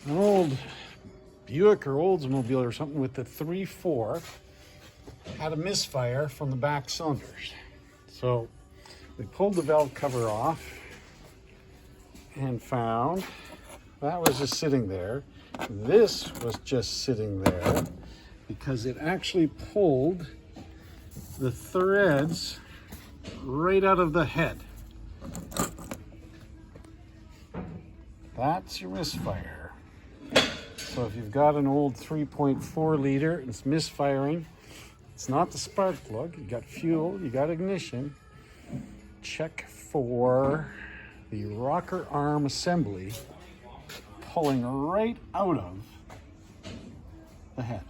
an old Buick or Oldsmobile or something with the 3.4 had a misfire from the back cylinders. So we pulled the valve cover off and found that was just sitting there. This was just sitting there because it actually pulled the threads right out of the head. That's your misfire. So if you've got an old 3.4 liter and it's misfiring, it's not the spark plug. You got fuel, you got ignition. Check for the rocker arm assembly pulling right out of the head.